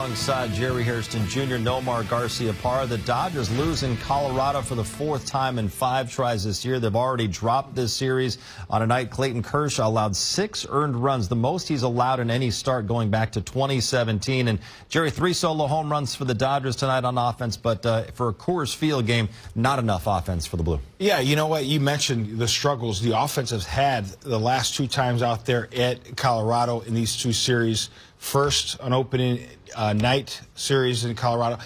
Alongside Jerry Hairston Jr., Nomar Garciaparra, the Dodgers lose in Colorado for the fourth time in 5 tries this year. They've already dropped this series on a night Clayton Kershaw allowed 6 earned runs, the most he's allowed in any start going back to 2017. And Jerry, 3 solo home runs for the Dodgers tonight on offense, but for a Coors Field game, not enough offense for the Blue. Yeah, you know what? You mentioned the struggles the offense has had the last 2 times out there at Colorado in these 2 series. First, an opening night series in Colorado.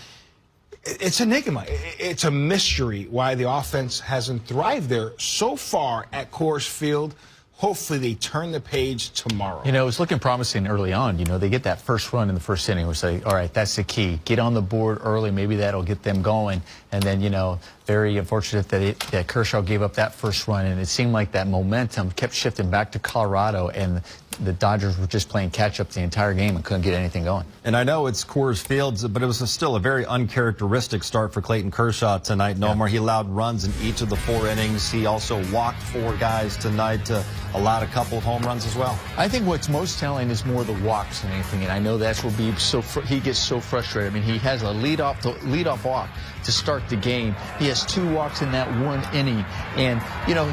It's an enigma. It's a mystery why the offense hasn't thrived there so far at Coors Field. Hopefully they turn the page tomorrow. You know, it was looking promising early on. You know, they get that first run in the first inning. We say, all right, that's the key. Get on the board early. Maybe that'll get them going. And then, you know, very unfortunate that Kershaw gave up that first run. And it seemed like that momentum kept shifting back to Colorado. And the Dodgers were just playing catch-up the entire game and couldn't get anything going. And I know it's Coors Field, but it was still a very uncharacteristic start for Clayton Kershaw tonight. Nomar, he allowed runs in each of the 4 innings. He also walked 4 guys tonight, allowed a couple of home runs as well. I think what's most telling is more the walks than anything, and I know that's what he gets so frustrated. I mean, he has a leadoff walk to start the game. He has 2 walks in that 1 inning, and you know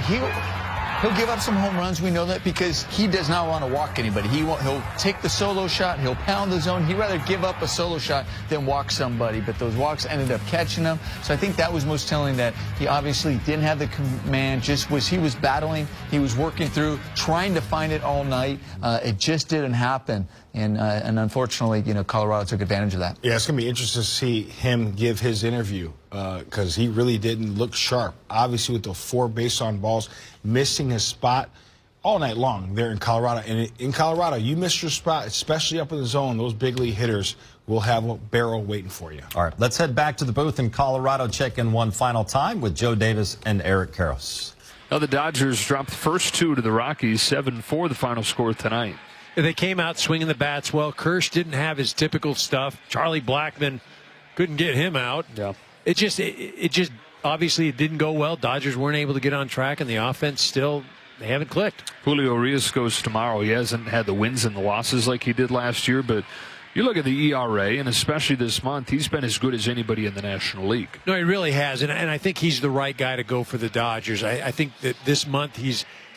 He'll give up some home runs. We know that because he does not want to walk anybody. He'll take the solo shot. He'll pound the zone. He'd rather give up a solo shot than walk somebody. But those walks ended up catching him. So I think that was most telling, that he obviously didn't have the command. He was battling. He was working through, trying to find it all night. It just didn't happen. And unfortunately, you know, Colorado took advantage of that. Yeah, it's going to be interesting to see him give his interview because he really didn't look sharp. Obviously, with the 4 base on balls, missing his spot all night long there in Colorado. And in Colorado, you miss your spot, especially up in the zone, those big league hitters will have a barrel waiting for you. All right, let's head back to the booth in Colorado, check in one final time with Joe Davis and Eric Karros. Now the Dodgers dropped the first 2 to the Rockies, 7-4 the final score tonight. They came out swinging the bats well. Kirsch didn't have his typical stuff. Charlie Blackmon couldn't get him out. Yeah. It just obviously it didn't go well. Dodgers weren't able to get on track, and the offense still, they haven't clicked. Julio Urias goes tomorrow. He hasn't had the wins and the losses like he did last year, but you look at the ERA, and especially this month, he's been as good as anybody in the National League. No, he really has, and I think he's the right guy to go for the Dodgers. I think that this month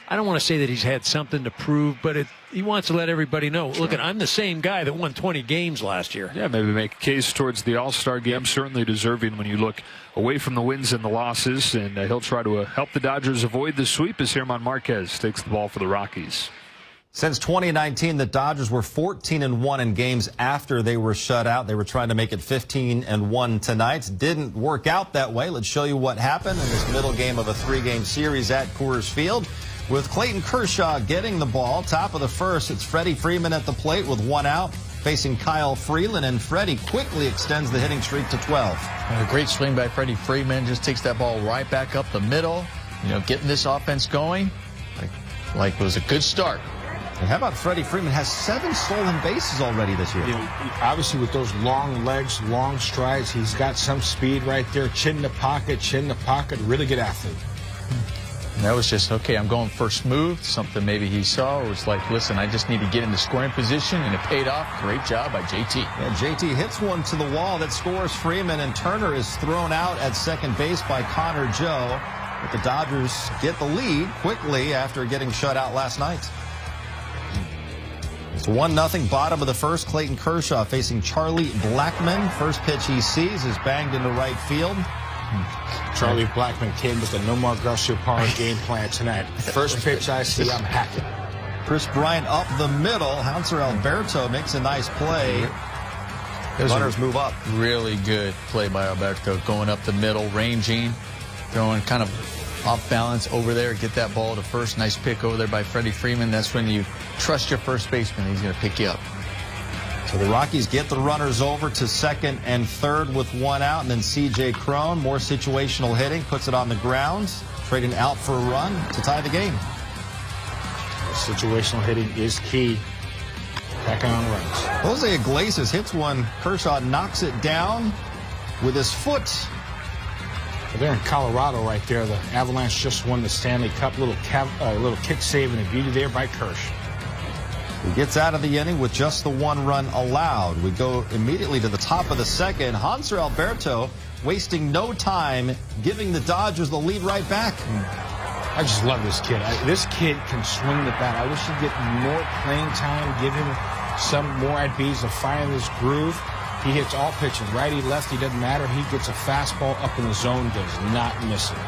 I don't want to say that he's had something to prove, but he wants to let everybody know, look, I'm the same guy that won 20 games last year. Yeah, maybe make a case towards the All-Star game. Certainly deserving when you look away from the wins and the losses, and he'll try to help the Dodgers avoid the sweep as German Marquez takes the ball for the Rockies. Since 2019, the Dodgers were 14-1 in games after they were shut out. They were trying to make it 15-1 tonight. Didn't work out that way. Let's show you what happened in this middle game of a 3-game series at Coors Field. With Clayton Kershaw getting the ball, top of the first, it's Freddie Freeman at the plate with 1 out, facing Kyle Freeland, and Freddie quickly extends the hitting streak to 12. And a great swing by Freddie Freeman, just takes that ball right back up the middle, you know, getting this offense going. Like it was a good start. And how about Freddie Freeman has 7 stolen bases already this year? Obviously, with those long legs, long strides, he's got some speed right there. Chin in the pocket, really good athlete. And that was just, okay, I'm going first move, something maybe he saw. It was like, listen, I just need to get in the scoring position, and it paid off. Great job by JT. Yeah, JT hits one to the wall that scores Freeman, and Turner is thrown out at second base by Connor Joe. But the Dodgers get the lead quickly after getting shut out last night. It's 1-0, bottom of the first. Clayton Kershaw facing Charlie Blackmon. First pitch he sees is banged into right field. Charlie Blackmon came with the Nomar Garciaparra game plan tonight. First pitch I see, I'm hacking. Chris Bryant up the middle. Hansel Alberto makes a nice play. Runners move up. Really good play by Alberto, going up the middle, ranging, throwing kind of off balance over there, get that ball to first. Nice pick over there by Freddie Freeman. That's when you trust your first baseman. He's going to pick you up. So the Rockies get the runners over to second and third with 1 out, and then C.J. Cron, more situational hitting, puts it on the ground, trading out for a run to tie the game. Situational hitting is key. Back on runs. Jose Iglesias hits one. Kershaw knocks it down with his foot. They're in Colorado right there. The Avalanche just won the Stanley Cup. Little kick save and a beauty there by Kershaw. He gets out of the inning with just the 1 run allowed. We go immediately to the top of the second. Hanser Alberto wasting no time, giving the Dodgers the lead right back. I just love this kid. This kid can swing the bat. I wish he'd get more playing time, give him some more at bats to find his groove. He hits all pitches, righty, lefty, doesn't matter. He gets a fastball up in the zone, does not miss it.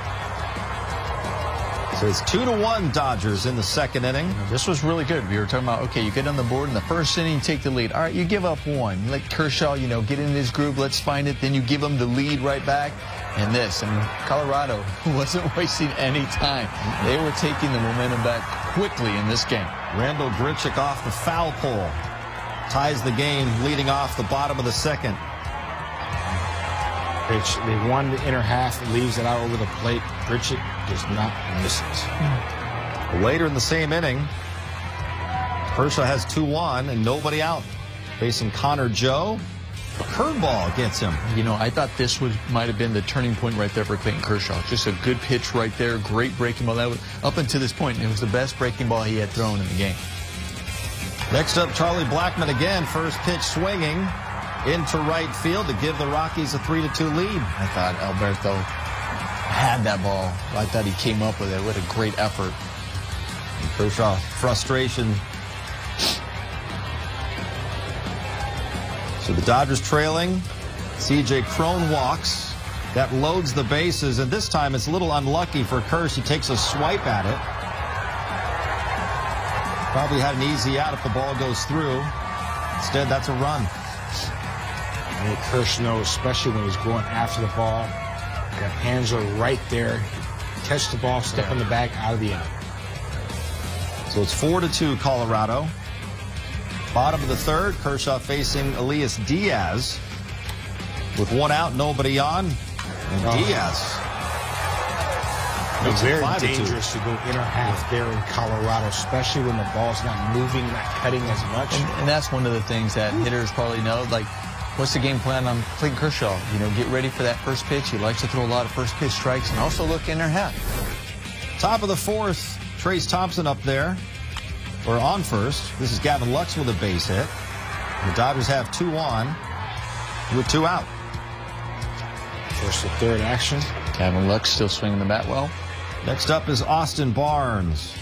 So it's 2-1 Dodgers in the second inning. This was really good. We were talking about, okay, you get on the board in the first inning, you take the lead. All right, you give up 1. Let Kershaw, get in his groove, let's find it. Then you give him the lead right back. And Colorado wasn't wasting any time. They were taking the momentum back quickly in this game. Randall Grichuk off the foul pole. Ties the game leading off the bottom of the second. They won the inner half, leaves it out over the plate. Grichuk does not miss it. Later in the same inning, Kershaw has 2-1 and nobody out. Facing Connor Joe. A curveball gets him. I thought this might have been the turning point right there for Clayton Kershaw. Just a good pitch right there. Great breaking ball. That was, up until this point, it was the best breaking ball he had thrown in the game. Next up, Charlie Blackmon again. First pitch swinging into right field to give the Rockies a 3-2 lead. I thought Alberto had that ball. I thought he came up with it. What a great effort. And Kershaw, frustration. So the Dodgers trailing. C.J. Cron walks. That loads the bases, and this time it's a little unlucky for Kershaw. He takes a swipe at it. Probably had an easy out if the ball goes through. Instead, that's a run. And Kershaw knows, especially when he's going after the ball. Got hands are right there. Catch the ball, step in the bag, out of the inning. So it's 4-2 Colorado. Bottom of the third, Kershaw facing Elias Díaz. With 1 out, nobody on. And Díaz. It's very 5-2. dangerous to go inner half there in Colorado, especially when the ball's not moving, not cutting as much. And that's one of the things that hitters probably know. Like, what's the game plan on Clayton Kershaw? Get ready for that first pitch. He likes to throw a lot of first pitch strikes and also look inner half. Top of the fourth, Trace Thompson up there. Or on first. This is Gavin Lux with a base hit. The Dodgers have 2 on with 2 out. First to third action. Gavin Lux still swinging the bat well. Next up is Austin Barnes.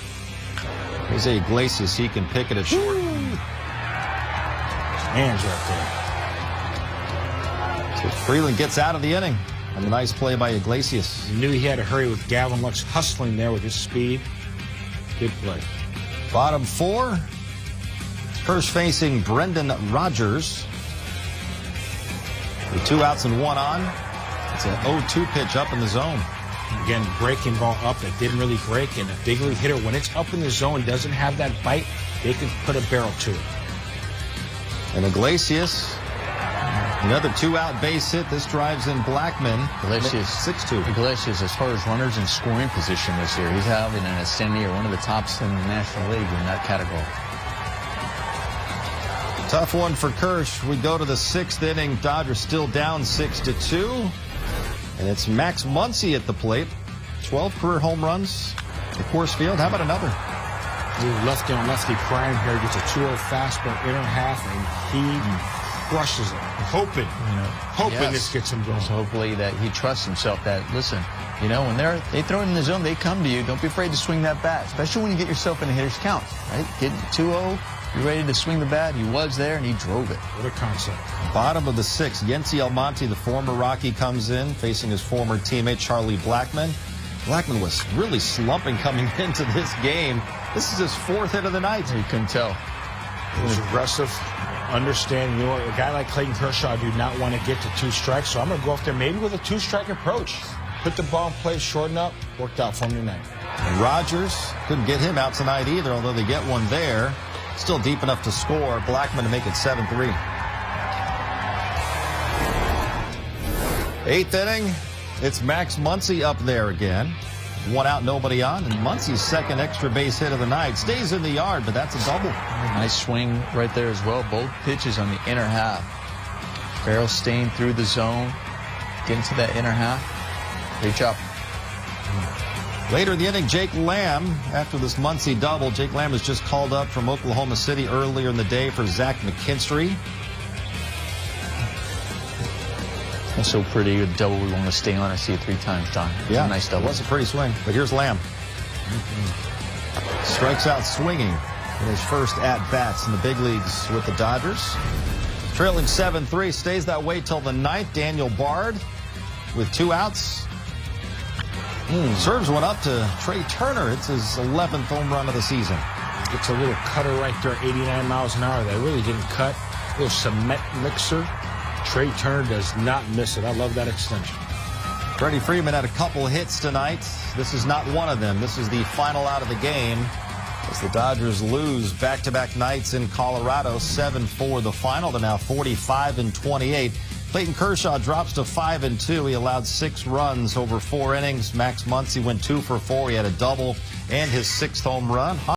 Jose Iglesias, he can pick it at short. Hands right So Freeland gets out of the inning. And a nice play by Iglesias. there. He knew he had to hurry with Gavin Lux hustling there with his speed. Good play. Bottom 4. First facing Brendan Rodgers. With 2 outs and 1 on. It's an 0-2 pitch up in the zone. Again, breaking ball up that didn't really break. And a big league hitter, when it's up in the zone, doesn't have that bite, they can put a barrel to it. And Iglesias, another 2-out base hit. This drives in Blackmon. Iglesias 6-2. Iglesias, as far as runners in scoring position this year, he's having an ascending year, one of the tops in the National League in that category. Tough one for Kirsch. We go to the 6th inning. Dodgers still down 6-2. And it's Max Muncy at the plate. 12 career home runs at Coors Field. How about another? Lefty on lefty prime here, gets a 2-0 fastball inner half, and he crushes it. Hoping Yes. this gets him going. So hopefully that he trusts himself that, listen, when they throw it in the zone, they come to you. Don't be afraid to swing that bat, especially when you get yourself in a hitter's count, right? Getting 2-0, you're ready to swing the bat. He was there, and he drove it. What a concept. Bottom of the 6th, Yency Almonte, the former Rocky, comes in, facing his former teammate, Charlie Blackmon. Blackmon was really slumping coming into this game. This is his 4th hit of the night. You couldn't tell. It was aggressive. Understand, a guy like Clayton Kershaw do not want to get to 2 strikes, so I'm going to go up there maybe with a 2-strike approach. Put the ball in play, shorten up, worked out for him tonight. And Rodgers couldn't get him out tonight either, although they get one there. Still deep enough to score. Blackmon to make it 7-3. 8th inning, it's Max Muncy up there again. 1 out, nobody on, and Muncy's 2nd extra base hit of the night. Stays in the yard, but that's a double. Nice swing right there as well. Both pitches on the inner half. Barrel staying through the zone. Getting to that inner half. Great job. Later in the inning, Jake Lamb, after this Muncie double, Jake Lamb was just called up from Oklahoma City earlier in the day for Zach McKinstry. That's so pretty. A double we want to stay on. I see it 3 times, Don. It's a nice double. It was a pretty swing. But here's Lamb. Strikes out swinging in his first at-bats in the big leagues with the Dodgers. Trailing 7-3, stays that way till the 9th. Daniel Bard with 2 outs. Serves one up to Trey Turner. It's his 11th home run of the season. Gets a little cutter right there, 89 miles an hour. That really didn't cut. A little cement mixer. Trey Turner does not miss it. I love that extension. Freddie Freeman had a couple hits tonight. This is not one of them. This is the final out of the game as the Dodgers lose back-to-back nights in Colorado. 7-4 the final. They're now 45-28. Clayton Kershaw drops to 5-2. He allowed 6 runs over 4 innings. Max Muncy went 2 for 4. He had a double and his 6th home run.